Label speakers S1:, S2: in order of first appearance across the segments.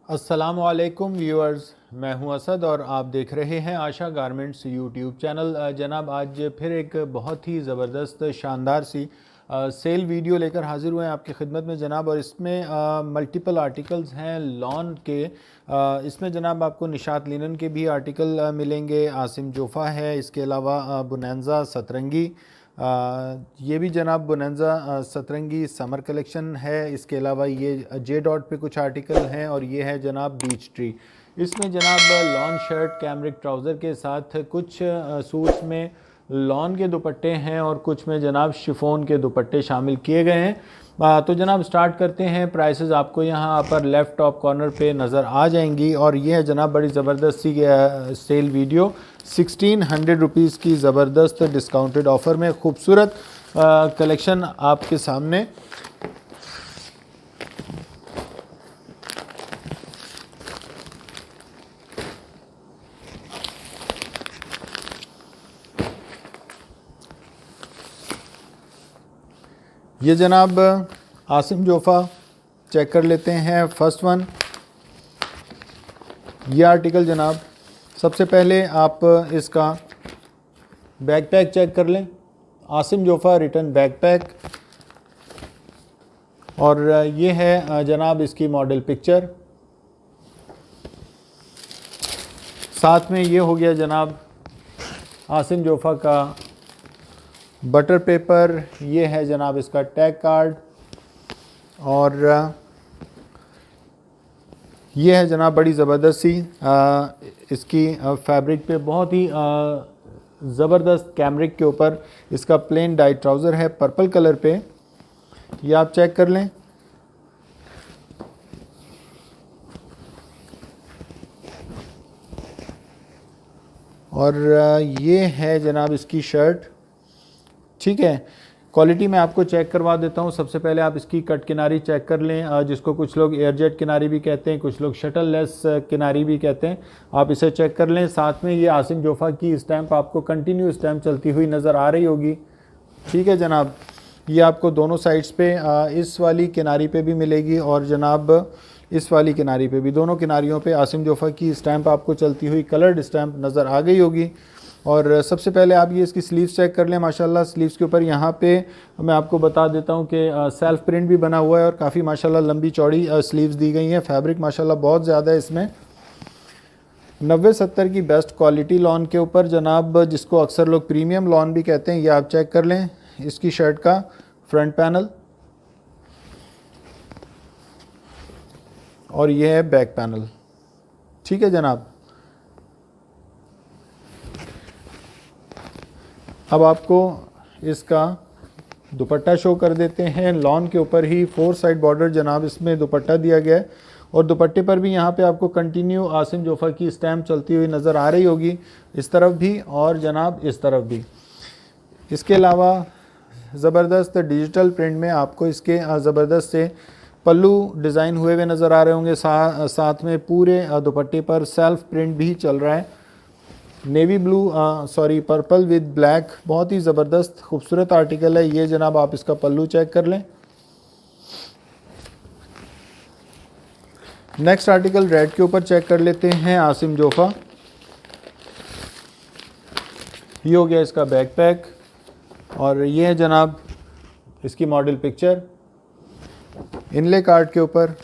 S1: अस्सलामुअलैकुम व्यूअर्स, मैं हूं असद और आप देख रहे हैं आशा गारमेंट्स यूट्यूब चैनल। जनाब आज फिर एक बहुत ही ज़बरदस्त शानदार सी सेल वीडियो लेकर हाज़िर हुए हैं आपकी खिदमत में जनाब। और इसमें मल्टीपल आर्टिकल्स हैं लॉन के। इसमें जनाब आपको निशात लिनन के भी आर्टिकल मिलेंगे, आसिम जोफ़ा है, इसके अलावा बोनैंज़ा सतरंगी, ये भी जनाब बोनैंज़ा सतरंगी समर कलेक्शन है। इसके अलावा ये जे डॉट पे कुछ आर्टिकल हैं और ये है जनाब बीच ट्री। इसमें जनाब लॉन शर्ट कैमरिक ट्राउज़र के साथ कुछ सूट्स में लॉन के दुपट्टे हैं और कुछ में जनाब शिफॉन के दुपट्टे शामिल किए गए हैं। तो जनाब स्टार्ट करते हैं। प्राइसेस आपको यहाँ पर लेफ़्ट टॉप कॉर्नर पे नज़र आ जाएंगी और ये है जनाब बड़ी ज़बरदस्त सी सेल वीडियो 1600 रुपीज़ की ज़बरदस्त डिस्काउंटेड ऑफ़र में खूबसूरत कलेक्शन आपके सामने। ये जनाब आसिम जोफ़ा चेक कर लेते हैं। फर्स्ट वन ये आर्टिकल जनाब, सबसे पहले आप इसका बैकपैक चेक कर लें। आसिम जोफ़ा रिटर्न बैकपैक, और ये है जनाब इसकी मॉडल पिक्चर। साथ में ये हो गया जनाब आसिम जोफ़ा का बटर पेपर, ये है जनाब इसका टैग कार्ड, और ये है जनाब बड़ी ज़बरदस्त सी इसकी फैब्रिक पे बहुत ही ज़बरदस्त कैमरिक के ऊपर इसका प्लेन डाई ट्राउज़र है पर्पल कलर पे, ये आप चेक कर लें। और ये है जनाब इसकी शर्ट। ठीक है, क्वालिटी मैं आपको चेक करवा देता हूँ। सबसे पहले आप इसकी कट किनारी चेक कर लें, जिसको कुछ लोग एयरजेट किनारी भी कहते हैं, कुछ लोग शटल लेस किनारी भी कहते हैं। आप इसे चेक कर लें। साथ में ये आसिम जोफ़ा की स्टैंप आपको कंटिन्यू स्टैंप चलती हुई नज़र आ रही होगी। ठीक है जनाब, ये आपको दोनों साइड्स पे इस वाली किनारी पे भी मिलेगी और जनाब इस वाली किनारी पे भी, दोनों किनारियों पे आसिम जोफ़ा की स्टैंप आपको चलती हुई कलर्ड स्टैंप नज़र आ गई होगी। और सबसे पहले आप ये इसकी स्लीव्स चेक कर लें। माशाल्लाह स्लीव्स के ऊपर यहाँ पे मैं आपको बता देता हूँ कि सेल्फ प्रिंट भी बना हुआ है और काफ़ी माशाल्लाह लंबी चौड़ी स्लीव्स दी गई हैं। फैब्रिक माशाल्लाह बहुत ज़्यादा है इसमें। 90-70 की बेस्ट क्वालिटी लॉन के ऊपर जनाब, जिसको अक्सर लोग प्रीमियम लॉन भी कहते हैं, ये आप चेक कर लें। इसकी शर्ट का फ्रंट पैनल और ये है बैक पैनल। ठीक है जनाब, अब आपको इसका दुपट्टा शो कर देते हैं। लॉन के ऊपर ही 4 साइड बॉर्डर जनाब इसमें दुपट्टा दिया गया है और दुपट्टे पर भी यहाँ पे आपको कंटिन्यू आसिम जोफ़ा की स्टैम्प चलती हुई नज़र आ रही होगी, इस तरफ भी और जनाब इस तरफ भी। इसके अलावा ज़बरदस्त डिजिटल प्रिंट में आपको इसके ज़बरदस्त से पल्लू डिज़ाइन हुए हुए नज़र आ रहे होंगे। साथ में पूरे दुपट्टे पर सेल्फ प्रिंट भी चल रहा है, navy blue purple with black. बहुत ही ज़बरदस्त खूबसूरत आर्टिकल है ये जनाब। आप इसका पल्लू चेक कर लें। नेक्स्ट आर्टिकल रेड के ऊपर चेक कर लेते हैं, आसिम जोफ़ा। ये हो गया इसका बैकपैक और ये है जनाब इसकी मॉडल पिक्चर। इनले कार्ड के ऊपर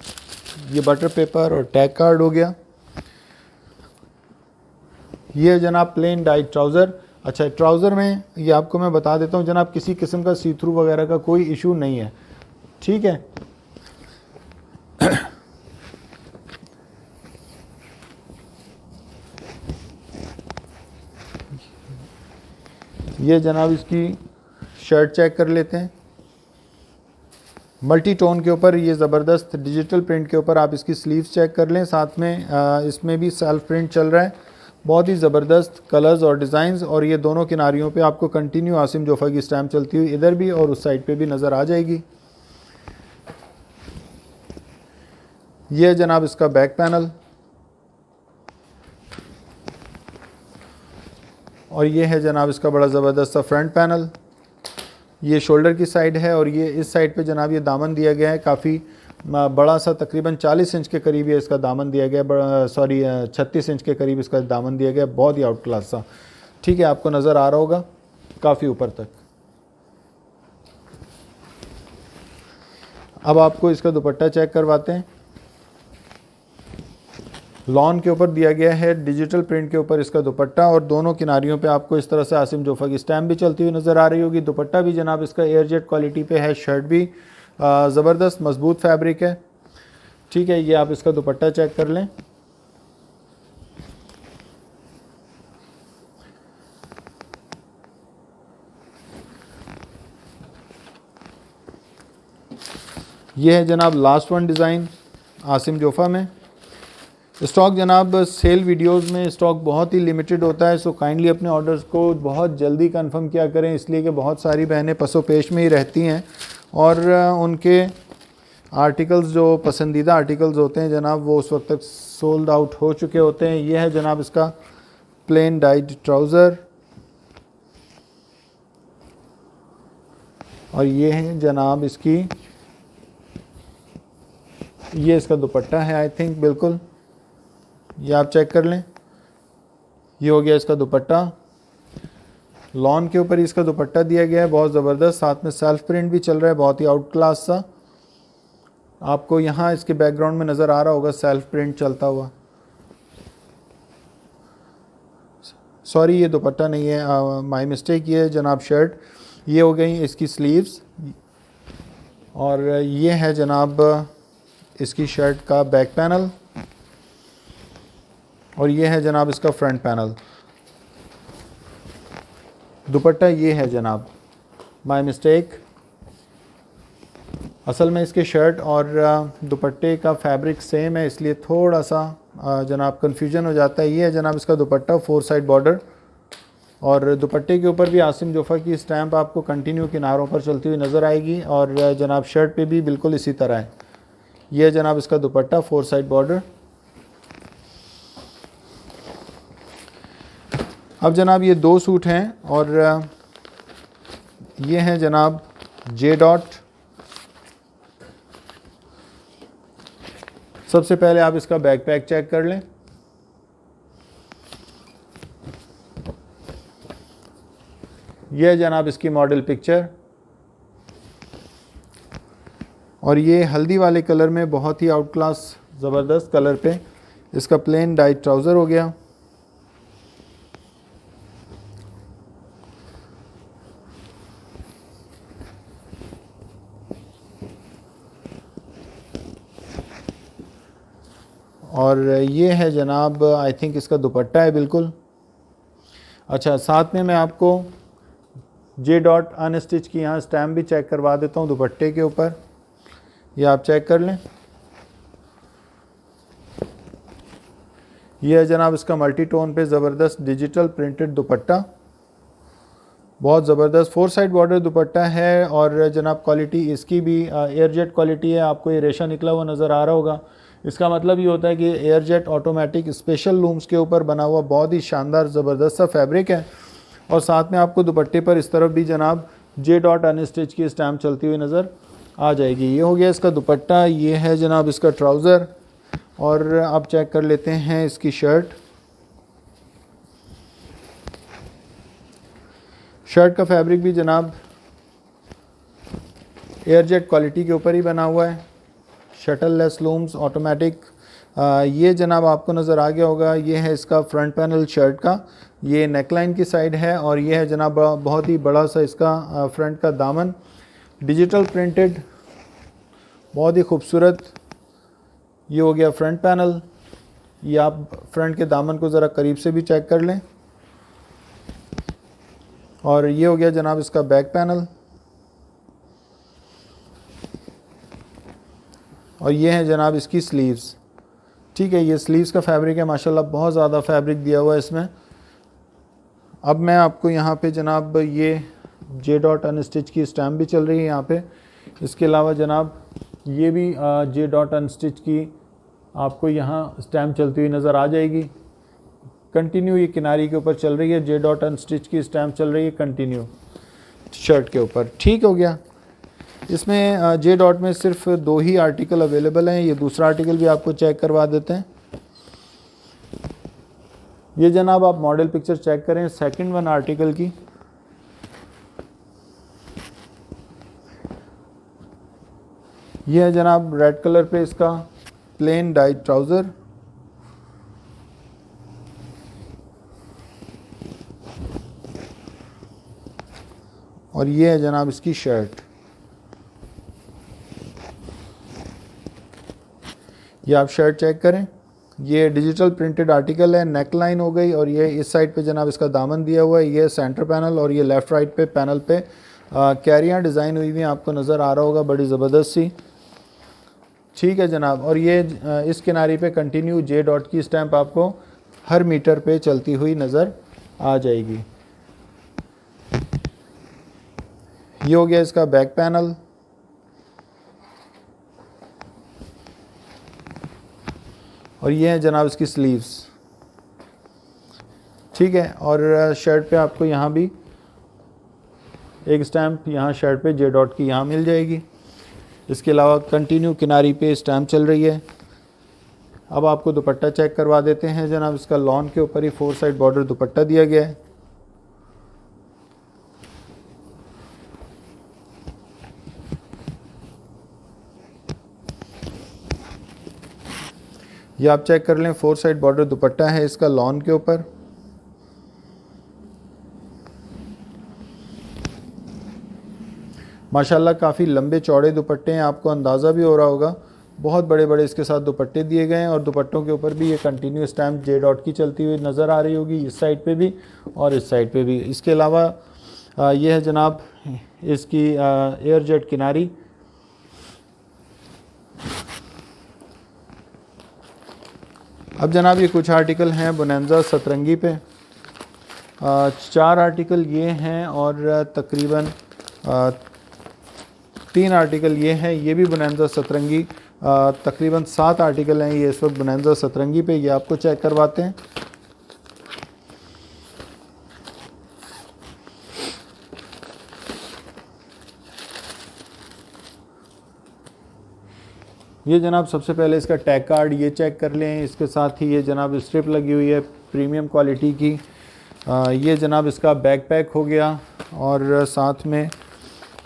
S1: ये बटर पेपर और टैग कार्ड हो गया। ये है जनाब प्लेन डाई ट्राउज़र। अच्छा, ट्राउज़र में ये आपको मैं बता देता हूँ जनाब, किसी किस्म का सी थ्रू वगैरह का कोई इशू नहीं है। ठीक है, ये जनाब इसकी शर्ट चेक कर लेते हैं। मल्टी टोन के ऊपर ये ज़बरदस्त डिजिटल प्रिंट के ऊपर आप इसकी स्लीव्स चेक कर लें। साथ में इसमें भी सेल्फ प्रिंट चल रहा है। बहुत ही ज़बरदस्त कलर्स और डिज़ाइंस, और ये दोनों किनारियों पे आपको कंटिन्यू आसिम जोफ़ा की स्टैम्प चलती हुई इधर भी और उस साइड पे भी नज़र आ जाएगी। ये है जनाब इसका बैक पैनल और ये है जनाब इसका बड़ा ज़बरदस्त सा फ्रंट पैनल। ये शोल्डर की साइड है और ये इस साइड पे जनाब ये दामन दिया गया है, काफ़ी बड़ा सा तकरीबन 40 इंच के करीब ये इसका दामन दिया गया, सॉरी 36 इंच के करीब इसका दामन दिया गया, बहुत ही आउट क्लास सा। ठीक है, आपको नज़र आ रहा होगा काफ़ी ऊपर तक। अब आपको इसका दुपट्टा चेक करवाते हैं। लॉन के ऊपर दिया गया है, डिजिटल प्रिंट के ऊपर इसका दुपट्टा, और दोनों किनारियों पे आपको इस तरह से आसिम जोफ़ा की स्टैम्प भी चलती हुई नज़र आ रही होगी। दुपट्टा भी जनाब इसका एयरजेट क्वालिटी पे है, शर्ट भी ज़बरदस्त मजबूत फैब्रिक है। ठीक है, ये आप इसका दुपट्टा चेक कर लें। ये है जनाब last one design Asim Jofa में। स्टॉक जनाब सेल वीडियोस में स्टॉक बहुत ही लिमिटेड होता है, सो काइंडली अपने ऑर्डर्स को बहुत जल्दी कंफर्म किया करें, इसलिए कि बहुत सारी बहनें पसो पेश में ही रहती हैं और उनके आर्टिकल्स जो पसंदीदा आर्टिकल्स होते हैं जनाब वो उस वक्त तक सोल्ड आउट हो चुके होते हैं। ये है जनाब इसका प्लेन डाइड ट्राउज़र, और ये है जनाब ये इसका दुपट्टा है आई थिंक, बिल्कुल ये आप चेक कर लें। ये हो गया इसका दुपट्टा, लॉन के ऊपर इसका दुपट्टा दिया गया है, बहुत ज़बरदस्त, साथ में सेल्फ प्रिंट भी चल रहा है, बहुत ही आउट क्लास सा। आपको यहाँ इसके बैकग्राउंड में नज़र आ रहा होगा सेल्फ प्रिंट चलता हुआ। सॉरी, ये दुपट्टा नहीं है, माय मिस्टेक, ये है जनाब शर्ट। ये हो गई इसकी स्लीव्स, और ये है जनाब इसकी शर्ट का बैक पैनल, और ये है जनाब इसका फ्रंट पैनल। दुपट्टा ये है जनाब, माय मिस्टेक, असल में इसके शर्ट और दुपट्टे का फैब्रिक सेम है, इसलिए थोड़ा सा जनाब कन्फ्यूजन हो जाता है। ये है जनाब इसका दुपट्टा, 4 साइड बॉर्डर, और दुपट्टे के ऊपर भी आसिम जोफ़ा की स्टैंप आपको कंटिन्यू किनारों पर चलती हुई नज़र आएगी, और जनाब शर्ट पे भी बिल्कुल इसी तरह है। ये है जनाब इसका दुपट्टा, 4 साइड बॉर्डर। अब जनाब ये 2 सूट हैं, और ये हैं जनाब जे डॉट। सबसे पहले आप इसका बैकपैक चेक कर लें। यह है जनाब इसकी मॉडल पिक्चर, और ये हल्दी वाले कलर में बहुत ही आउट क्लास ज़बरदस्त कलर पे इसका प्लेन डाइट ट्राउज़र हो गया। और ये है जनाब आई थिंक इसका दुपट्टा है बिल्कुल। अच्छा, साथ में मैं आपको जे डॉट अनस्टिच की यहाँ स्टैम्प भी चेक करवा देता हूँ दुपट्टे के ऊपर, ये आप चेक कर लें। ये है जनाब इसका मल्टी टोन पे ज़बरदस्त डिजिटल प्रिंटेड दुपट्टा, बहुत ज़बरदस्त 4 साइड बॉर्डर दुपट्टा है, और जनाब क्वालिटी इसकी भी एयरजेट क्वालिटी है। आपको ये रेशा निकला हुआ नज़र आ रहा होगा, इसका मतलब ये होता है कि एयरजेट ऑटोमेटिक स्पेशल लूम्स के ऊपर बना हुआ बहुत ही शानदार ज़बरदस्त सा फैब्रिक है। और साथ में आपको दुपट्टे पर इस तरफ भी जनाब जे डॉट अनस्टिच की स्टैम्प चलती हुई नज़र आ जाएगी। ये हो गया इसका दुपट्टा, ये है जनाब इसका ट्राउज़र, और आप चेक कर लेते हैं इसकी शर्ट। शर्ट का फैब्रिक भी जनाब एयरजेट क्वालिटी के ऊपर ही बना हुआ है, शटल लेस लूम्स ऑटोमेटिक। ये जनाब आपको नज़र आ गया होगा, ये है इसका फ्रंट पैनल शर्ट का, ये नेकलाइन की साइड है, और ये है जनाब बहुत ही बड़ा सा इसका फ्रंट का दामन, डिजिटल प्रिंटेड, बहुत ही खूबसूरत। ये हो गया फ्रंट पैनल, ये आप फ्रंट के दामन को ज़रा करीब से भी चेक कर लें। और ये हो गया जनाब इसका बैक पैनल, और ये है जनाब इसकी स्लीव्स। ठीक है, ये स्लीव्स का फैब्रिक है, माशाल्लाह बहुत ज़्यादा फैब्रिक दिया हुआ है इसमें। अब मैं आपको यहाँ पे जनाब ये जे डॉट अनस्टिच की स्टैम्प भी चल रही है यहाँ पे, इसके अलावा जनाब ये भी जे डॉट अनस्टिच की आपको यहाँ स्टैम्प चलती हुई नज़र आ जाएगी। कंटिन्यू ये किनारी के ऊपर चल रही है, जे डॉट अनस्टिच की स्टैम्प चल रही है कंटिन्यू शर्ट के ऊपर। ठीक हो गया। इसमें जे डॉट में सिर्फ 2 ही आर्टिकल अवेलेबल हैं। ये दूसरा आर्टिकल भी आपको चेक करवा देते हैं। ये जनाब आप मॉडल पिक्चर चेक करें सेकंड वन आर्टिकल की। ये है जनाब रेड कलर पे इसका प्लेन डाइट ट्राउज़र। और ये है जनाब इसकी शर्ट। ये आप शर्ट चेक करें, ये डिजिटल प्रिंटेड आर्टिकल है। नेक लाइन हो गई और ये इस साइड पे जनाब इसका दामन दिया हुआ है। ये सेंटर पैनल और ये लेफ़्ट राइट पे पैनल पे कैरियाँ डिज़ाइन हुई हुई आपको नज़र आ रहा होगा, बड़ी ज़बरदस्त सी। ठीक है जनाब। और ये इस किनारे पे कंटिन्यू जे डॉट की स्टैंप आपको हर मीटर पे चलती हुई नज़र आ जाएगी। ये हो गया इसका बैक पैनल। और ये है जनाब इसकी स्लीव्स। ठीक है। और शर्ट पे आपको यहाँ भी एक स्टैम्प, यहाँ शर्ट पे जे डॉट की यहाँ मिल जाएगी। इसके अलावा कंटिन्यू किनारी पे स्टैम्प चल रही है। अब आपको दुपट्टा चेक करवा देते हैं जनाब। इसका लॉन के ऊपर ही 4 साइड बॉर्डर दुपट्टा दिया गया है। ये आप चेक कर लें, 4 साइड बॉर्डर दुपट्टा है इसका लॉन के ऊपर। माशाल्लाह काफ़ी लंबे चौड़े दुपट्टे हैं, आपको अंदाज़ा भी हो रहा होगा। बहुत बड़े बड़े इसके साथ दुपट्टे दिए गए हैं और दुपट्टों के ऊपर भी ये कंटिन्यू स्टैम्प जे डॉट की चलती हुई नज़र आ रही होगी, इस साइड पे भी और इस साइड पे भी। इसके अलावा ये है जनाब इसकी एयर जेट किनारी। अब जनाब ये कुछ आर्टिकल हैं बोनेंजा सतरंगी पे। 4 आर्टिकल ये हैं और तकरीबन 3 आर्टिकल ये हैं, ये भी बोनेंजा सतरंगी। तकरीबन 7 आर्टिकल हैं ये इस वक्त बोनेंजा सतरंगी पे। ये आपको चेक करवाते हैं। ये जनाब सबसे पहले इसका टैग कार्ड ये चेक कर लें। इसके साथ ही ये जनाब स्ट्रिप लगी हुई है प्रीमियम क्वालिटी की। ये जनाब इसका बैकपैक हो गया और साथ में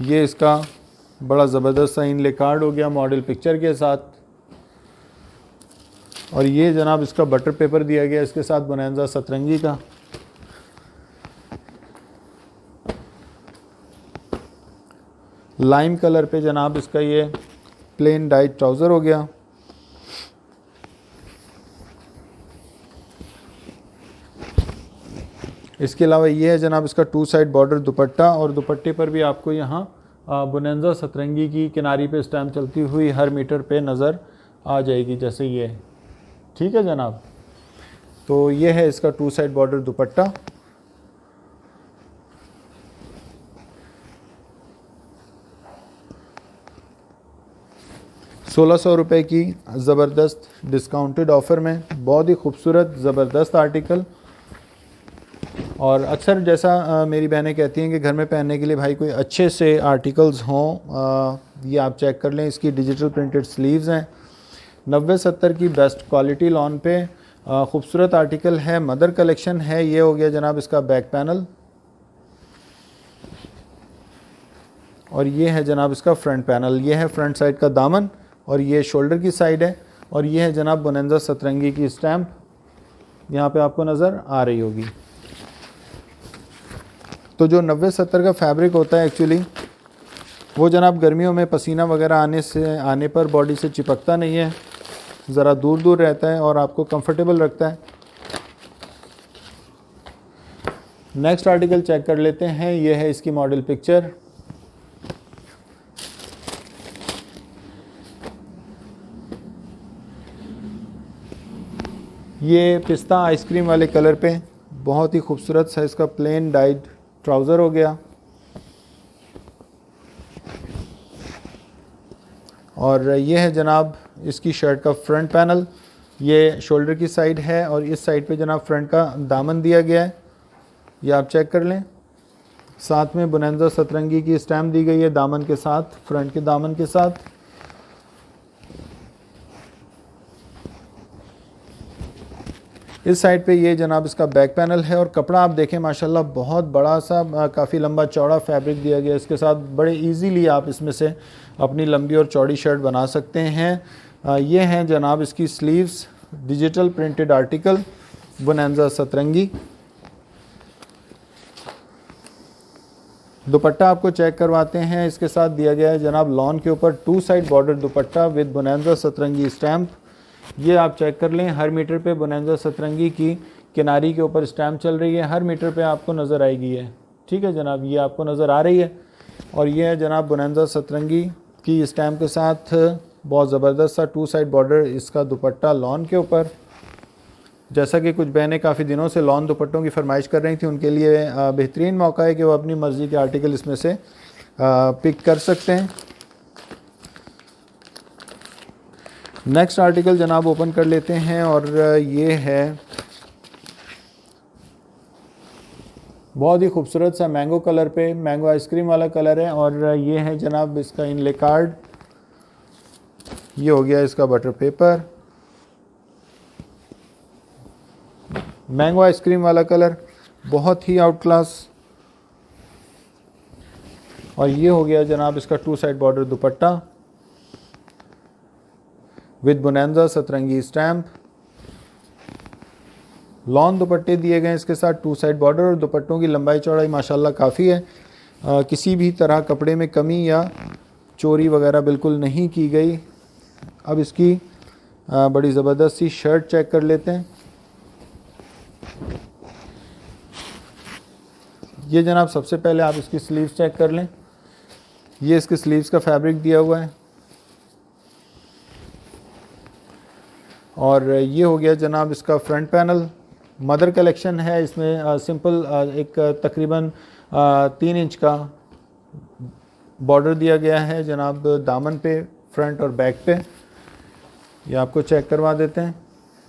S1: ये इसका बड़ा ज़बरदस्त सा इनले कार्ड हो गया मॉडल पिक्चर के साथ। और ये जनाब इसका बटर पेपर दिया गया इसके साथ बोनेंजा सतरंगी का। लाइम कलर पे जनाब इसका ये प्लेन डाइट ट्राउज़र हो गया। इसके अलावा ये है जनाब इसका 2 साइड बॉर्डर दुपट्टा और दुपट्टे पर भी आपको यहाँ बोनेंजा सतरंगी की किनारी पे स्टैम्प चलती हुई हर मीटर पे नज़र आ जाएगी जैसे ये। ठीक है जनाब। तो ये है इसका 2 साइड बॉर्डर दुपट्टा। ₹1600 की ज़बरदस्त डिस्काउंटेड ऑफ़र में बहुत ही खूबसूरत ज़बरदस्त आर्टिकल। और अक्सर जैसा मेरी बहनें कहती हैं कि घर में पहनने के लिए भाई कोई अच्छे से आर्टिकल्स हों। ये आप चेक कर लें, इसकी डिजिटल प्रिंटेड स्लीव्स हैं। 90-70 की बेस्ट क्वालिटी लॉन पे खूबसूरत आर्टिकल है, मदर कलेक्शन है। ये हो गया जनाब इसका बैक पैनल और ये है जनाब इसका फ्रंट पैनल। ये है फ्रंट साइड का दामन और ये शोल्डर की साइड है। और ये है जनाब बोनेंजा सतरंगी की स्टैम्प, यहाँ पे आपको नज़र आ रही होगी। तो जो 90-70 का फैब्रिक होता है एक्चुअली वो जनाब गर्मियों में पसीना वगैरह आने पर बॉडी से चिपकता नहीं है, ज़रा दूर दूर रहता है और आपको कंफर्टेबल रखता है। नेक्स्ट आर्टिकल चेक कर लेते हैं। ये है इसकी मॉडल पिक्चर। ये पिस्ता आइसक्रीम वाले कलर पे बहुत ही खूबसूरत सा इसका प्लेन डाइड ट्राउज़र हो गया। और ये है जनाब इसकी शर्ट का फ्रंट पैनल। ये शोल्डर की साइड है और इस साइड पे जनाब फ्रंट का दामन दिया गया है। ये आप चेक कर लें। साथ में बुनैंजा सतरंगी की स्टैम्प दी गई है दामन के साथ, फ्रंट के दामन के साथ। इस साइड पे ये जनाब इसका बैक पैनल है और कपड़ा आप देखें माशाल्लाह बहुत बड़ा सा, काफ़ी लंबा चौड़ा फैब्रिक दिया गया है। इसके साथ बड़े इजीली आप इसमें से अपनी लंबी और चौड़ी शर्ट बना सकते हैं। ये हैं जनाब इसकी स्लीव्स, डिजिटल प्रिंटेड आर्टिकल, बुनैंजा सतरंगी। दुपट्टा आपको चेक करवाते हैं। इसके साथ दिया गया है जनाब लॉन के ऊपर 2 साइड बॉर्डर दुपट्टा विद बुनैंजा सतरंगी स्टैम्प। ये आप चेक कर लें, हर मीटर पे बुनैंजा सतरंगी की किनारी के ऊपर स्टैम्प चल रही है, हर मीटर पे आपको नज़र आएगी है। ठीक है जनाब, ये आपको नज़र आ रही है। और ये है जनाब बुनैंजा सतरंगी की स्टैम्प के साथ बहुत ज़बरदस्त सा 2 साइड बॉर्डर इसका दुपट्टा लॉन के ऊपर। जैसा कि कुछ बहनें काफ़ी दिनों से लॉन दुपट्टों की फरमाइश कर रही थी, उनके लिए बेहतरीन मौका है कि वो अपनी मर्ज़ी के आर्टिकल इसमें से पिक कर सकते हैं। नेक्स्ट आर्टिकल जनाब ओपन कर लेते हैं और ये है बहुत ही खूबसूरत सा मैंगो कलर पे, मैंगो आइसक्रीम वाला कलर है। और ये है जनाब इसका इनले कार्ड, ये हो गया इसका बटर पेपर, मैंगो आइसक्रीम वाला कलर, बहुत ही आउट क्लास। और ये हो गया जनाब इसका 2 साइड बॉर्डर दुपट्टा विद बुनैंजा सतरंगी स्टैम्प। लॉन दुपट्टे दिए गए इसके साथ, 2 साइड बॉर्डर, और दुपट्टों की लंबाई चौड़ाई माशाल्लाह काफ़ी है। किसी भी तरह कपड़े में कमी या चोरी वगैरह बिल्कुल नहीं की गई। अब इसकी बड़ी ज़बरदस्त सी शर्ट चेक कर लेते हैं। ये जनाब सबसे पहले आप इसकी स्लीव्स चेक कर लें। ये इसके स्लीव्स का फैब्रिक दिया हुआ है। और ये हो गया जनाब इसका फ्रंट पैनल। मदर कलेक्शन है, इसमें सिंपल एक तकरीबन 3 इंच का बॉर्डर दिया गया है जनाब दामन पे, फ्रंट और बैक पे। ये आपको चेक करवा देते हैं।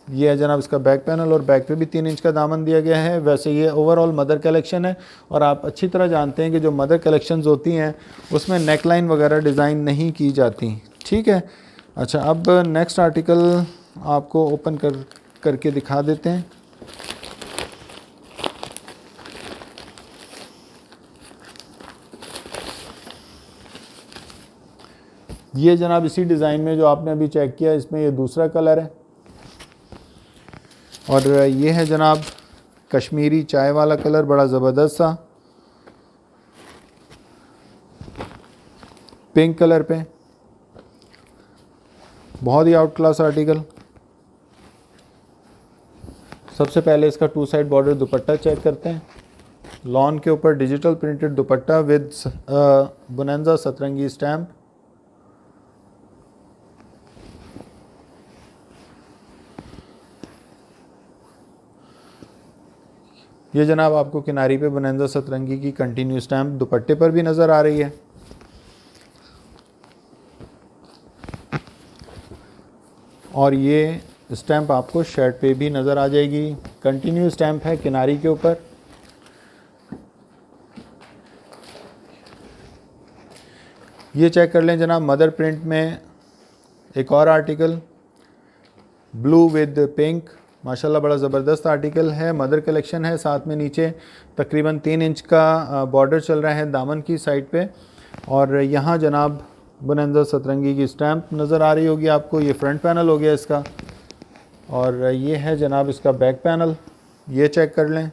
S1: ये है जनाब इसका बैक पैनल और बैक पे भी 3 इंच का दामन दिया गया है। वैसे ये ओवरऑल मदर कलेक्शन है और आप अच्छी तरह जानते हैं कि जो मदर कलेक्शंस होती हैं उसमें नेक लाइन वगैरह डिज़ाइन नहीं की जाती। ठीक है। अच्छा, अब नेक्स्ट आर्टिकल आपको ओपन करके दिखा देते हैं। ये जनाब इसी डिज़ाइन में जो आपने अभी चेक किया, इसमें ये दूसरा कलर है। और ये है जनाब कश्मीरी चाय वाला कलर, बड़ा ज़बरदस्त सा पिंक कलर पे, बहुत ही आउट क्लास आर्टिकल। सबसे पहले इसका 2 साइड बॉर्डर दुपट्टा चेक करते हैं। लॉन के ऊपर डिजिटल प्रिंटेड दुपट्टा विद बुनैंजा सतरंगी स्टैम्प। ये जनाब आपको किनारी पे बुनैंजा सतरंगी की कंटिन्यू स्टैम्प दुपट्टे पर भी नज़र आ रही है। और ये स्टैम्प आपको शर्ट पे भी नज़र आ जाएगी। कंटिन्यू स्टैम्प है किनारी के ऊपर। ये चेक कर लें जनाब मदर प्रिंट में एक और आर्टिकल, ब्लू विद पिंक, माशाल्लाह बड़ा ज़बरदस्त आर्टिकल है। मदर कलेक्शन है, साथ में नीचे तकरीबन 3 इंच का बॉर्डर चल रहा है दामन की साइड पे। और यहाँ जनाब बुनैंजा सतरंगी की स्टैम्प नज़र आ रही होगी आपको। ये फ्रंट पैनल हो गया इसका। और ये है जनाब इसका बैक पैनल, ये चेक कर लें।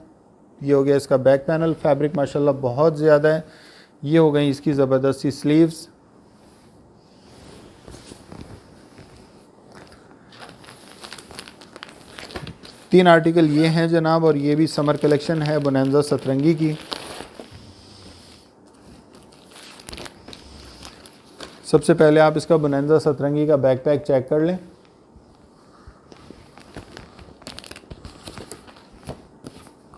S1: ये हो गया इसका बैक पैनल। फैब्रिक माशाल्लाह बहुत ज़्यादा है। ये हो गई इसकी ज़बरदस्त सी स्लीव्स। तीन आर्टिकल ये हैं जनाब, और ये भी समर कलेक्शन है बुनैंजा सतरंगी की। सबसे पहले आप इसका बुनैंजा सतरंगी का बैकपैक चेक कर लें।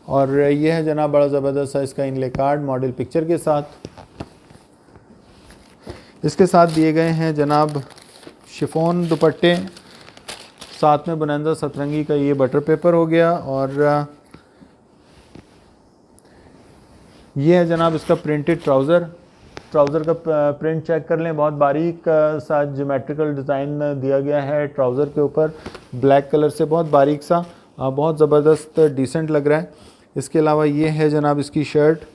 S1: और ये है जनाब बड़ा ज़बरदस्त सा इसका इनले कार्ड मॉडल पिक्चर के साथ। इसके साथ दिए गए हैं जनाब शिफॉन दुपट्टे, साथ में बुनैंजा सतरंगी का ये बटर पेपर हो गया। और ये है जनाब इसका प्रिंटेड ट्राउज़र। ट्राउज़र का प्रिंट चेक कर लें, बहुत बारीक सा ज्योमेट्रिकल डिज़ाइन दिया गया है ट्राउज़र के ऊपर, ब्लैक कलर से बहुत बारीक सा, बहुत ज़बरदस्त डिसेंट लग रहा है। इसके अलावा ये है जनाब इसकी शर्ट।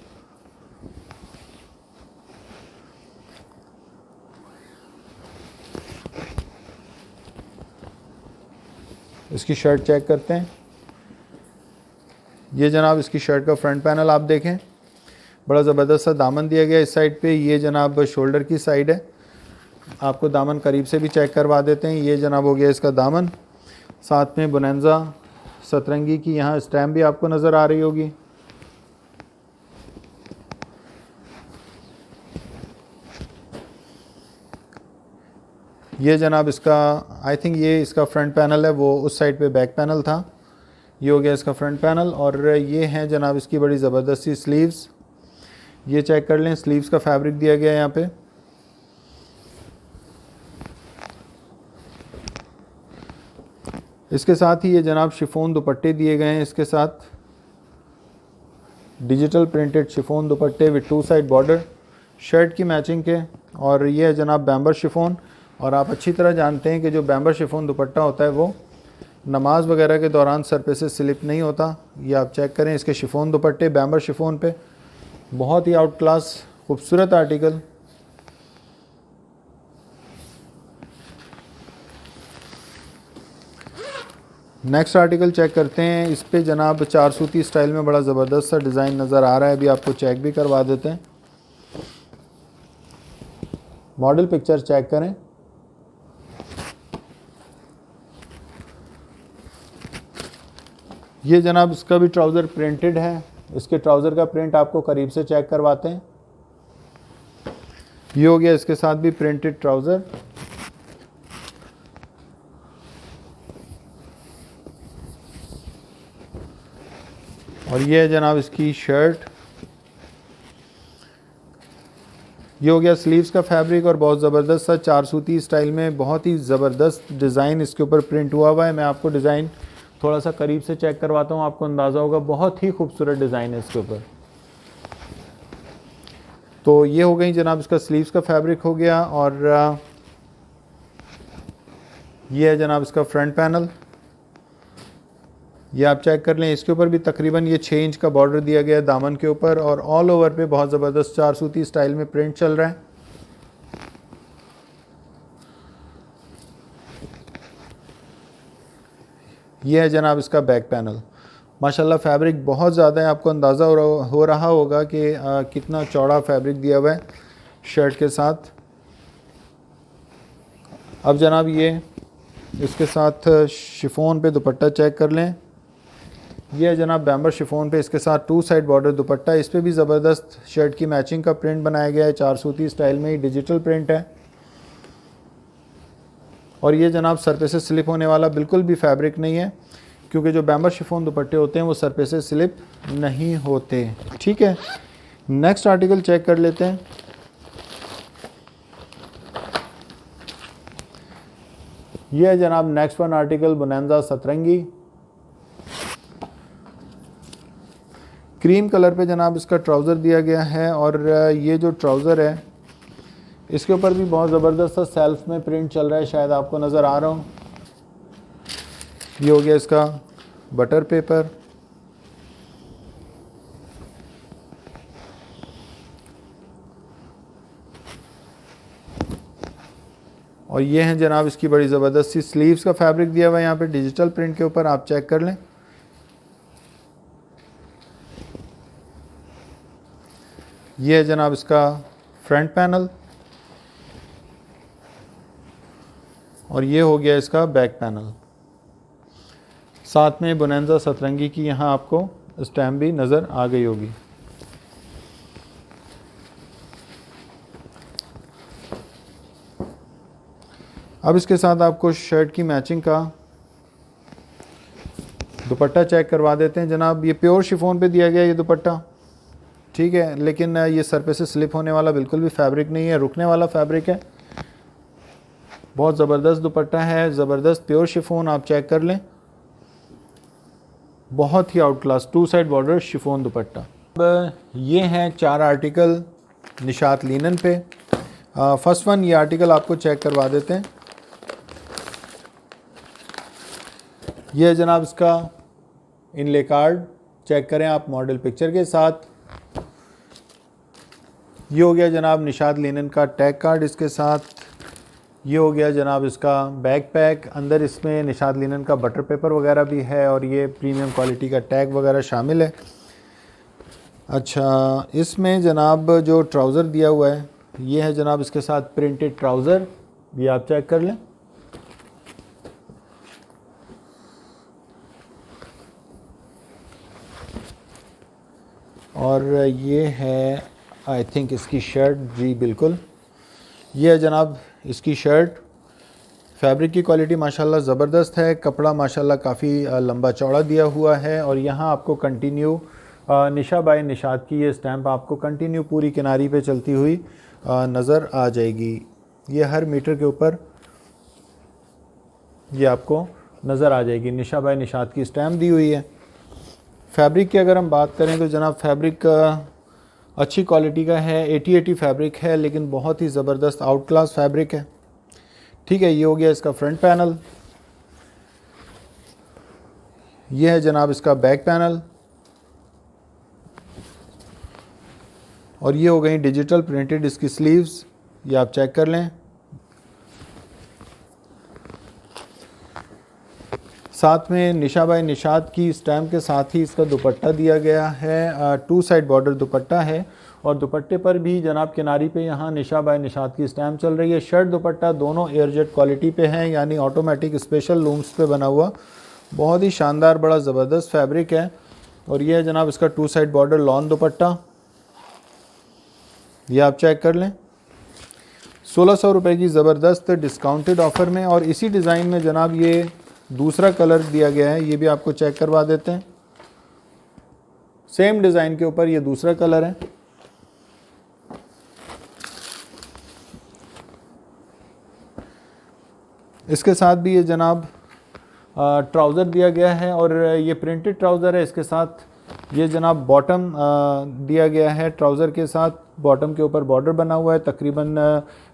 S1: इसकी शर्ट चेक करते हैं। ये जनाब इसकी शर्ट का फ्रंट पैनल आप देखें, बड़ा ज़बरदस्त सा दामन दिया गया इस साइड पे। ये जनाब शोल्डर की साइड है, आपको दामन करीब से भी चेक करवा देते हैं। ये जनाब हो गया इसका दामन, साथ में बोनेंजा सतरंगी की यहाँ स्टैम्प भी आपको नज़र आ रही होगी। ये जनाब इसका, आई थिंक ये इसका फ्रंट पैनल है, वो उस साइड पे बैक पैनल था। ये हो गया इसका फ्रंट पैनल। और ये हैं जनाब इसकी बड़ी ज़बरदस्त सी स्लीव्स। ये चेक कर लें, स्लीव्स का फैब्रिक दिया गया है यहाँ पे। इसके साथ ही ये जनाब शिफॉन दुपट्टे दिए गए हैं, इसके साथ डिजिटल प्रिंटेड शिफॉन दुपट्टे विद 2 साइड बॉर्डर शर्ट की मैचिंग के। और ये है जनाब बैम्बर शिफॉन। और आप अच्छी तरह जानते हैं कि जो बैम्बर शिफॉन दुपट्टा होता है वो नमाज वगैरह के दौरान सर पे से स्लिप नहीं होता। ये आप चेक करें, इसके शिफॉन दुपट्टे बैम्बर शिफॉन पे, बहुत ही आउट क्लास खूबसूरत आर्टिकल। नेक्स्ट आर्टिकल चेक करते हैं। इस पे जनाब 4 सूती स्टाइल में बड़ा ज़बरदस्त सा डिज़ाइन नज़र आ रहा है, अभी आपको चेक भी करवा देते हैं। मॉडल पिक्चर चेक करें। ये जनाब इसका भी ट्राउज़र प्रिंटेड है। इसके ट्राउज़र का प्रिंट आपको करीब से चेक करवाते हैं। ये हो गया इसके साथ भी प्रिंटेड ट्राउज़र। और ये है जनाब इसकी शर्ट। ये हो गया स्लीव्स का फैब्रिक और बहुत ज़बरदस्त सा 4 सूती स्टाइल में बहुत ही ज़बरदस्त डिज़ाइन इसके ऊपर प्रिंट हुआ हुआ है। मैं आपको डिज़ाइन थोड़ा सा करीब से चेक करवाता हूँ, आपको अंदाज़ा होगा, बहुत ही खूबसूरत डिज़ाइन है इसके ऊपर। तो ये हो गई जनाब इसका स्लीव्स का फैब्रिक हो गया। और ये है जनाब इसका फ्रंट पैनल। ये आप चेक कर लें, इसके ऊपर भी तकरीबन ये 6 इंच का बॉर्डर दिया गया है दामन के ऊपर। और ऑल ओवर पे बहुत ज़बरदस्त 4 सूती स्टाइल में प्रिंट चल रहा है। ये है जनाब इसका बैक पैनल। माशाल्लाह फैब्रिक बहुत ज़्यादा है, आपको अंदाज़ा हो रहा होगा कि कितना चौड़ा फैब्रिक दिया हुआ है शर्ट के साथ। अब जनाब ये इसके साथ शिफॉन पे दुपट्टा चेक कर लें। ये है जनाब बैम्बर शिफॉन पे, इसके साथ 2 साइड बॉर्डर दुपट्टा। इस पर भी ज़बरदस्त शर्ट की मैचिंग का प्रिंट बनाया गया है, 4 सूती स्टाइल में ही डिजिटल प्रिंट है। और ये जनाब सर पे से स्लिप होने वाला बिल्कुल भी फैब्रिक नहीं है, क्योंकि जो बैम्बर शिफॉन दुपट्टे होते हैं वो सर पे से स्लिप नहीं होते। ठीक है, नेक्स्ट आर्टिकल चेक कर लेते हैं। ये है जनाब नेक्स्ट वन आर्टिकल बोनेंजा सतरंगी। क्रीम कलर पे जनाब इसका ट्राउज़र दिया गया है। और ये जो ट्राउज़र है इसके ऊपर भी बहुत ज़बरदस्त सा सेल्फ में प्रिंट चल रहा है, शायद आपको नज़र आ रहा हो। ये हो गया इसका बटर पेपर। और ये हैं जनाब इसकी बड़ी ज़बरदस्त सी स्लीव्स का फैब्रिक दिया हुआ है यहाँ पे डिजिटल प्रिंट के ऊपर, आप चेक कर लें। ये है जनाब इसका फ्रंट पैनल। और ये हो गया इसका बैक पैनल, साथ में बोनेंजा सतरंगी की यहाँ आपको स्टैम्प भी नज़र आ गई होगी। अब इसके साथ आपको शर्ट की मैचिंग का दुपट्टा चेक करवा देते हैं। जनाब ये प्योर शिफॉन पे दिया गया ये दुपट्टा, ठीक है, लेकिन ये सर पे से स्लिप होने वाला बिल्कुल भी फैब्रिक नहीं है, रुकने वाला फैब्रिक है। बहुत ज़बरदस्त दुपट्टा है, ज़बरदस्त प्योर शिफॉन, आप चेक कर लें, बहुत ही outclass 2 side border chiffon dupatta. अब ये हैं 4 आर्टिकल निशात लिनन पे। फर्स्ट वन, ये आर्टिकल आपको चेक करवा देते हैं। ये है जनाब इसका इनले कार्ड, चेक करें आप मॉडल पिक्चर के साथ। ये हो गया जनाब निशात लिनन का टैग कार्ड इसके साथ। ये हो गया जनाब इसका बैक पैक, अंदर इसमें निशात लिनन का बटर पेपर वगैरह भी है और ये प्रीमियम क्वालिटी का टैग वगैरह शामिल है। अच्छा, इसमें जनाब जो ट्राउज़र दिया हुआ है ये है जनाब इसके साथ प्रिंटेड ट्राउज़र, ये आप चेक कर लें। और ये है आई थिंक इसकी शर्ट, जी बिल्कुल, ये है जनाब इसकी शर्ट। फैब्रिक की क्वालिटी माशाल्लाह ज़बरदस्त है, कपड़ा माशाल्लाह काफ़ी लंबा चौड़ा दिया हुआ है और यहाँ आपको कंटिन्यू निशा बाय निशात की ये स्टैंप आपको कंटिन्यू पूरी किनारी पे चलती हुई नज़र आ जाएगी। ये हर मीटर के ऊपर ये आपको नज़र आ जाएगी, निशा बाय निशात की स्टैंप दी हुई है। फैब्रिक की अगर हम बात करें तो जनाब फैब्रिक अच्छी क्वालिटी का है, 80-80 फैब्रिक है, लेकिन बहुत ही ज़बरदस्त आउट क्लास फैब्रिक है। ठीक है, ये हो गया इसका फ्रंट पैनल। ये है जनाब इसका बैक पैनल और ये हो गई डिजिटल प्रिंटेड इसकी स्लीव्स, ये आप चेक कर लें। साथ में निशा बाय निशात की स्टैम्प के साथ ही इसका दुपट्टा दिया गया है, 2 साइड बॉर्डर दुपट्टा है और दुपट्टे पर भी जनाब किनारी पे यहाँ निशा बाय निशात की स्टैम्प चल रही है। शर्ट दुपट्टा दोनों एयरजेट क्वालिटी पे हैं, यानी ऑटोमेटिक स्पेशल लूम्स पे बना हुआ, बहुत ही शानदार बड़ा ज़बरदस्त फैब्रिक है। और ये है जनाब इसका 2 साइड बॉर्डर लॉन दुपट्टा, ये आप चेक कर लें। 1600 रुपये की ज़बरदस्त डिस्काउंटेड ऑफ़र में, और इसी डिज़ाइन में जनाब ये दूसरा कलर दिया गया है, ये भी आपको चेक करवा देते हैं। सेम डिज़ाइन के ऊपर ये दूसरा कलर है। इसके साथ भी ये जनाब ट्राउज़र दिया गया है और ये प्रिंटेड ट्राउज़र है। इसके साथ ये जनाब बॉटम दिया गया है, ट्राउज़र के साथ बॉटम के ऊपर बॉर्डर बना हुआ है, तकरीबन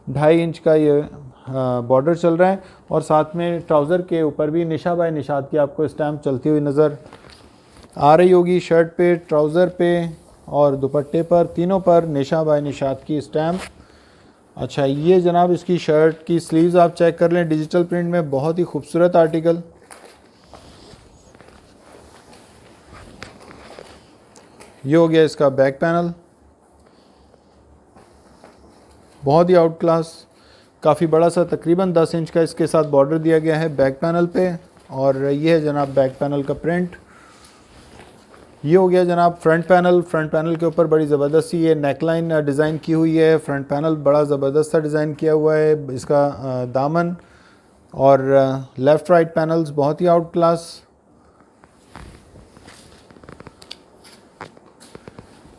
S1: 2.5 इंच का ये बॉर्डर चल रहा है और साथ में ट्राउज़र के ऊपर भी निशा बाय निशात की आपको स्टैम्प चलती हुई नज़र आ रही होगी। शर्ट पे, ट्राउज़र पे और दुपट्टे पर, तीनों पर निशा बाय निशात की स्टैम्प। अच्छा, ये जनाब इसकी शर्ट की स्लीव्स आप चेक कर लें, डिजिटल प्रिंट में, बहुत ही खूबसूरत आर्टिकल। ये हो गया इसका बैक पैनल, बहुत ही आउट क्लास, काफ़ी बड़ा सा, तकरीबन 10 इंच का इसके साथ बॉर्डर दिया गया है बैक पैनल पे। और ये है जनाब बैक पैनल का प्रिंट। ये हो गया जनाब फ्रंट पैनल। फ्रंट पैनल के ऊपर बड़ी ज़बरदस्त सी ये नेकलाइन डिज़ाइन की हुई है। फ्रंट पैनल बड़ा ज़बरदस्त सा डिज़ाइन किया हुआ है, इसका दामन और लेफ़्ट राइट पैनल्स बहुत ही आउट क्लास।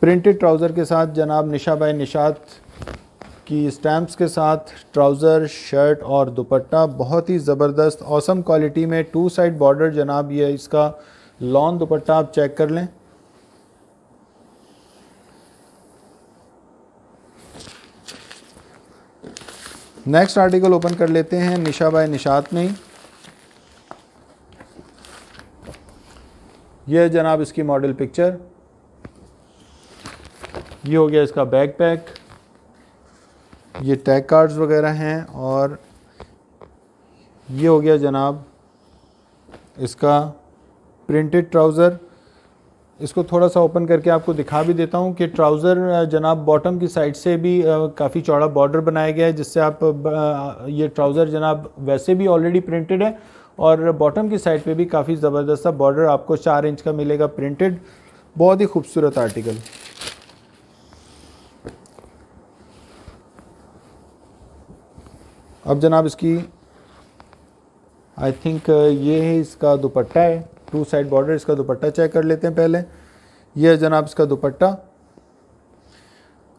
S1: प्रिंटेड ट्राउज़र के साथ जनाब निशा बाय निशात की स्टैम्प्स के साथ ट्राउज़र, शर्ट और दुपट्टा, बहुत ही ज़बरदस्त ऑसम क्वालिटी में, 2 साइड बॉर्डर जनाब ये इसका लॉन दुपट्टा आप चेक कर लें। नेक्स्ट आर्टिकल ओपन कर लेते हैं निशा बाय निशात में ही। यह है जनाब इसकी मॉडल पिक्चर। ये हो गया इसका बैक पैक, ये टैग कार्ड्स वगैरह हैं और ये हो गया जनाब इसका प्रिंटेड ट्राउज़र। इसको थोड़ा सा ओपन करके आपको दिखा भी देता हूँ कि ट्राउज़र जनाब बॉटम की साइड से भी काफ़ी चौड़ा बॉर्डर बनाया गया है, जिससे आप ये ट्राउज़र जनाब वैसे भी ऑलरेडी प्रिंटेड है और बॉटम की साइड पे भी काफ़ी ज़बरदस्त सा बॉर्डर आपको 4 इंच का मिलेगा प्रिंटेड, बहुत ही खूबसूरत आर्टिकल। अब जनाब इसकी आई थिंक ये है इसका दुपट्टा है, 2 साइड बॉर्डर, इसका दुपट्टा चेक कर लेते हैं पहले। ये है जनाब इसका दुपट्टा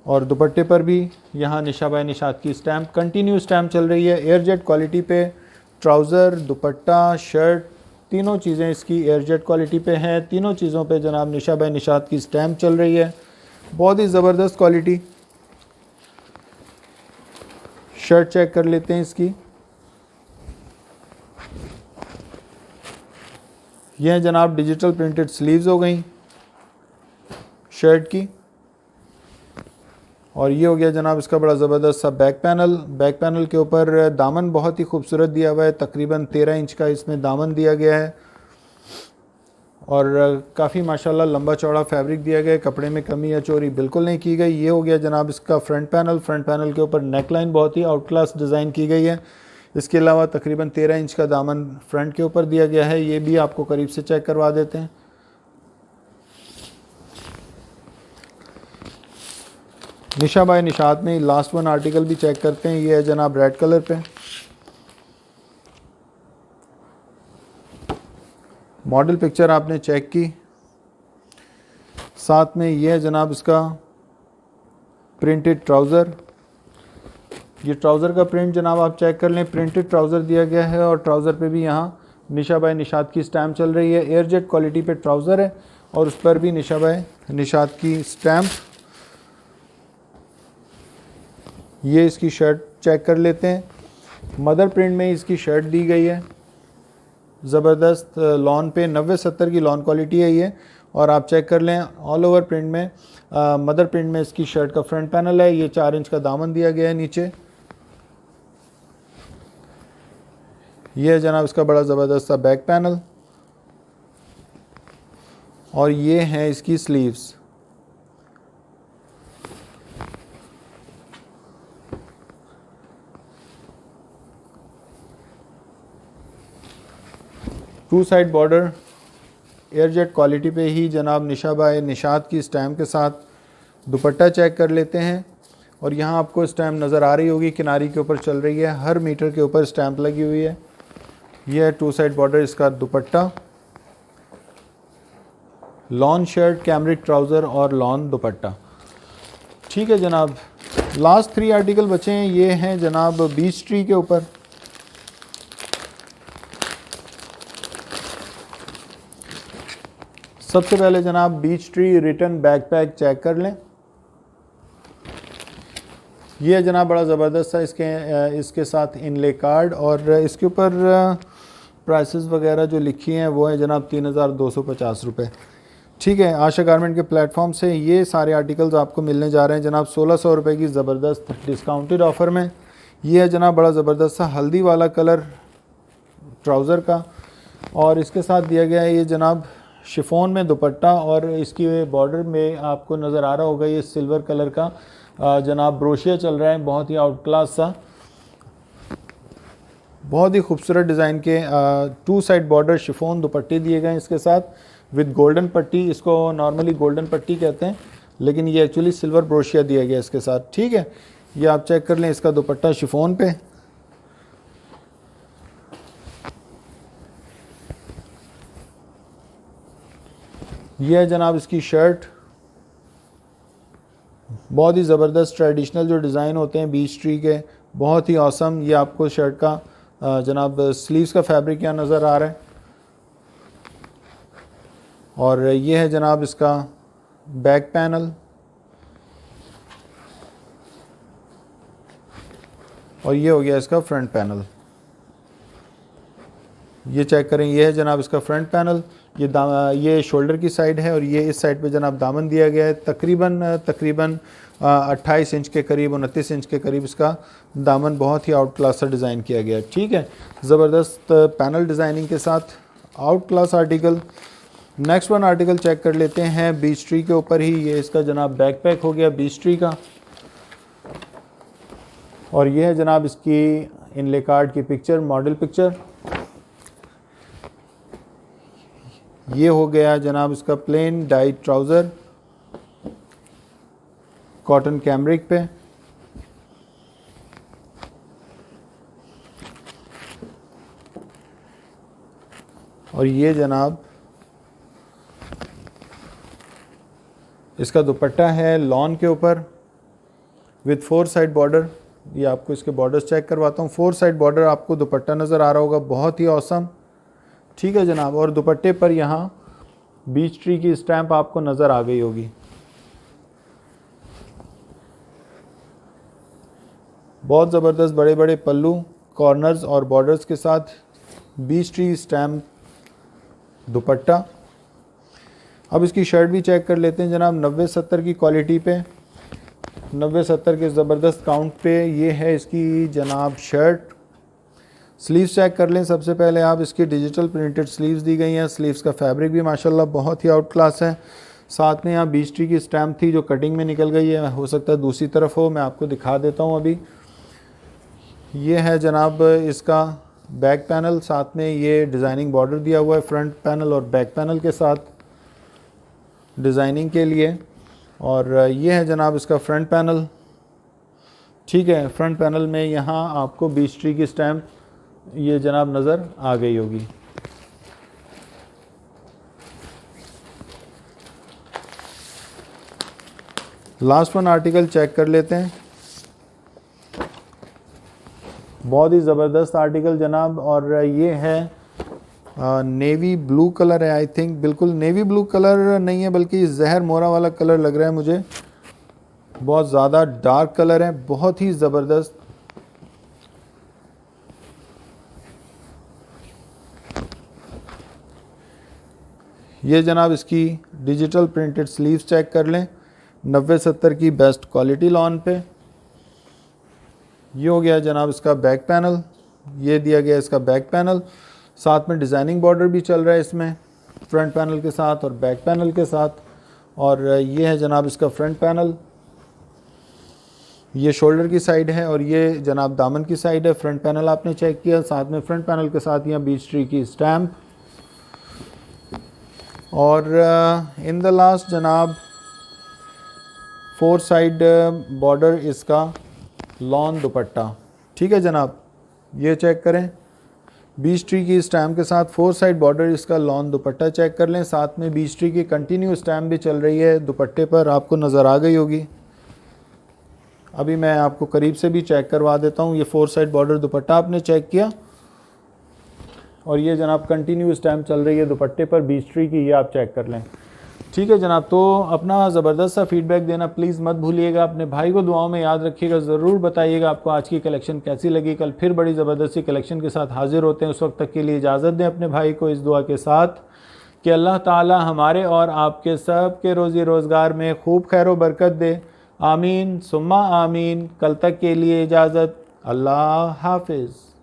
S1: और दुपट्टे पर भी यहाँ निशा बाय निशात की स्टैम्प, कंटिन्यू स्टैम्प चल रही है, एयरजेट क्वालिटी पे। ट्राउज़र, दुपट्टा, शर्ट तीनों चीज़ें इसकी एयरजेट क्वालिटी पे हैं। तीनों चीज़ों पे जनाब निशा बाय निशात की स्टैम्प चल रही है। बहुत ही ज़बरदस्त क्वालिटी। शर्ट चेक कर लेते हैं इसकी। ये हैं जनाब डिजिटल प्रिंटेड स्लीव्स हो गई शर्ट की। और ये हो गया जनाब इसका बड़ा ज़बरदस्त सा बैक पैनल। बैक पैनल के ऊपर दामन बहुत ही खूबसूरत दिया हुआ है, तकरीबन 13 इंच का इसमें दामन दिया गया है और काफ़ी माशाल्लाह लंबा चौड़ा फैब्रिक दिया गया है। कपड़े में कमी या चोरी बिल्कुल नहीं की गई। ये हो गया जनाब इसका फ्रंट पैनल। फ्रंट पैनल के ऊपर नेक लाइन बहुत ही आउट क्लास डिज़ाइन की गई है। इसके अलावा तकरीबन 13 इंच का दामन फ्रंट के ऊपर दिया गया है। ये भी आपको करीब से चेक करवा देते हैं। निशा बाय निशात में लास्ट वन आर्टिकल भी चेक करते हैं। ये है जनाब रेड कलर पे। मॉडल पिक्चर आपने चेक की। साथ में ये है जनाब इसका प्रिंटेड ट्राउज़र। ये ट्राउज़र का प्रिंट जनाब आप चेक कर लें, प्रिंटेड ट्राउज़र दिया गया है और ट्राउज़र पे भी यहाँ निशा बाय निशात की स्टैम्प चल रही है। एयरजेट क्वालिटी पे ट्राउज़र है और उस पर भी निशा बाय निशात की स्टैम्प। ये इसकी शर्ट चेक कर लेते हैं। मदर प्रिंट में इसकी शर्ट दी गई है। ज़बरदस्त लॉन पे 90-70 की लॉन क्वालिटी है ये। और आप चेक कर लें ऑल ओवर प्रिंट में मदर प्रिंट में इसकी शर्ट का फ्रंट पैनल है। ये 4 इंच का दामन दिया गया है नीचे। ये है जनाब इसका बड़ा ज़बरदस्त सा बैक पैनल और ये हैं इसकी sleeves. Two side border air jet quality पे ही जनाब निशा बाय निशात की स्टैम्प के साथ। दुपट्टा चेक कर लेते हैं और यहाँ आपको स्टैम्प नज़र आ रही होगी, किनारी के ऊपर चल रही है। हर मीटर के ऊपर स्टैम्प लगी हुई है। यह है टू साइड बॉर्डर इसका दुपट्टा। लॉन शर्ट, कैमरिक ट्राउज़र और लॉन दुपट्टा। ठीक है जनाब, लास्ट 3 आर्टिकल बचे हैं। ये हैं जनाब बीच ट्री के ऊपर। सबसे पहले जनाब beach tree return backpack check कर लें। ये जनाब बड़ा ज़बरदस्त है। इसके साथ इनले कार्ड और इसके ऊपर प्राइसेस वगैरह जो लिखी हैं वो है जनाब 3250 रुपये। ठीक है, आशा गारमेंट के प्लेटफॉर्म से ये सारे आर्टिकल्स आपको मिलने जा रहे हैं जनाब 1600 रुपये की ज़बरदस्त डिस्काउंटेड ऑफ़र में। ये है जनाब बड़ा ज़बरदस्त सा हल्दी वाला कलर ट्राउज़र का और इसके साथ दिया गया है ये जनाब शिफॉन में दुपट्टा और इसकी बॉर्डर में आपको नज़र आ रहा होगा ये सिल्वर कलर का जनाब ब्रोशिया चल रहा है। बहुत ही आउट क्लास सा, बहुत ही खूबसूरत डिज़ाइन के 2 साइड बॉर्डर शिफॉन दुपट्टे दिए गए हैं इसके साथ विद गोल्डन पट्टी। इसको नॉर्मली गोल्डन पट्टी कहते हैं लेकिन ये एक्चुअली सिल्वर ब्रोशिया दिया गया इसके साथ। ठीक है, ये आप चेक कर लें इसका दुपट्टा शिफॉन पे। यह है जनाब इसकी शर्ट। बहुत ही ज़बरदस्त ट्रेडिशनल जो डिज़ाइन होते हैं बीच ट्री के, बहुत ही औसम। ये आपको शर्ट का जनाब स्लीव्स का फैब्रिक यहाँ नज़र आ रहा है और ये है जनाब इसका बैक पैनल और ये हो गया इसका फ्रंट पैनल। ये चेक करें, ये है जनाब इसका फ्रंट पैनल। ये शोल्डर की साइड है और ये इस साइड पे जनाब दामन दिया गया है। तकरीबन 28 इंच के करीब, 29 इंच के करीब इसका दामन बहुत ही आउट क्लास सा डिज़ाइन किया गया है। ठीक है, ज़बरदस्त पैनल डिज़ाइनिंग के साथ out class article. Next one article check कर लेते हैं बीच ट्री के ऊपर ही। ये इसका जनाब बैकपैक हो गया बीच ट्री का और ये है जनाब इसकी इनले कार्ड की पिक्चर, मॉडल पिक्चर। ये हो गया जनाब इसका plane diet trouser cotton cambric पे। और ये जनाब इसका दुपट्टा है लॉन के ऊपर विद 4 साइड बॉर्डर। ये आपको इसके बॉर्डर्स चेक करवाता हूँ। 4 साइड बॉर्डर आपको दुपट्टा नज़र आ रहा होगा, बहुत ही औसम। ठीक है जनाब। और दुपट्टे पर यहाँ बीच ट्री की स्टैंप आपको नज़र आ गई होगी। बहुत ज़बरदस्त बड़े बड़े पल्लू, कॉर्नर्स और बॉर्डर्स के साथ बीच ट्री स्टैम्प दुपट्टा। अब इसकी शर्ट भी चेक कर लेते हैं जनाब। 90-70 की क्वालिटी पे, 90-70 के ज़बरदस्त काउंट पे ये है इसकी जनाब शर्ट। स्लीव्स चेक कर लें सबसे पहले आप। इसकी डिजिटल प्रिंटेड स्लीव्स दी गई हैं। स्लीव्स का फैब्रिक भी माशाल्लाह बहुत ही आउट क्लास है। साथ में यहाँ बीच ट्री की स्टैम्प थी जो कटिंग में निकल गई है, हो सकता है दूसरी तरफ हो, मैं आपको दिखा देता हूँ अभी। ये है जनाब इसका बैक पैनल, साथ में ये डिज़ाइनिंग बॉर्डर दिया हुआ है फ्रंट पैनल और बैक पैनल के साथ डिज़ाइनिंग के लिए। और ये है जनाब इसका फ्रंट पैनल। ठीक है, फ्रंट पैनल में यहाँ आपको बीच ट्री की स्टैम्प ये जनाब नज़र आ गई होगी। लास्ट वन आर्टिकल चेक कर लेते हैं। बहुत ही ज़बरदस्त आर्टिकल जनाब, और ये है नेवी ब्लू कलर है आई थिंक। बिल्कुल नेवी ब्लू कलर नहीं है बल्कि जहर मोरा वाला कलर लग रहा है मुझे। बहुत ज़्यादा डार्क कलर है, बहुत ही ज़बरदस्त। ये जनाब इसकी डिजिटल प्रिंटेड स्लीव्स चेक कर लें। 90-70 की बेस्ट क्वालिटी लॉन पे। ये हो गया जनाब इसका बैक पैनल, ये दिया गया इसका बैक पैनल। साथ में डिज़ाइनिंग बॉर्डर भी चल रहा है इसमें फ्रंट पैनल के साथ और बैक पैनल के साथ। और ये है जनाब इसका फ्रंट पैनल। ये शोल्डर की साइड है और ये जनाब दामन की साइड है। फ्रंट पैनल आपने चेक किया, साथ में फ्रंट पैनल के साथ यहाँ बीच ट्री की स्टैम्प। और इन द लास्ट जनाब 4 साइड बॉर्डर इसका लॉन दुपट्टा। ठीक है जनाब, ये चेक करें। बीच ट्री की स्टैम्प के साथ 4 साइड बॉर्डर इसका लॉन दुपट्टा चेक कर लें। साथ में बीच ट्री की कंटिन्यू स्टैम्प भी चल रही है दुपट्टे पर, आपको नज़र आ गई होगी। अभी मैं आपको करीब से भी चेक करवा देता हूँ। ये 4 साइड बॉर्डर दुपट्टा आपने चेक किया और ये जनाब कंटिन्यू स्टैम्प चल रही है दुपट्टे पर बीच ट्री की, ये आप चेक कर लें। ठीक है जनाब, तो अपना ज़बरदस्त सा फीडबैक देना प्लीज़ मत भूलिएगा। अपने भाई को दुआओं में याद रखिएगा। ज़रूर बताइएगा आपको आज की कलेक्शन कैसी लगी। कल फिर बड़ी ज़बरदस्त सी कलेक्शन के साथ हाजिर होते हैं। उस वक्त तक के लिए इजाज़त दें अपने भाई को इस दुआ के साथ कि अल्लाह ताला हमारे और आपके सब के रोज़ी रोज़गार में खूब खैर व बरकत दे। आमीन सुम्मा आमीन। कल तक के लिए इजाज़त। अल्लाह हाफिज़।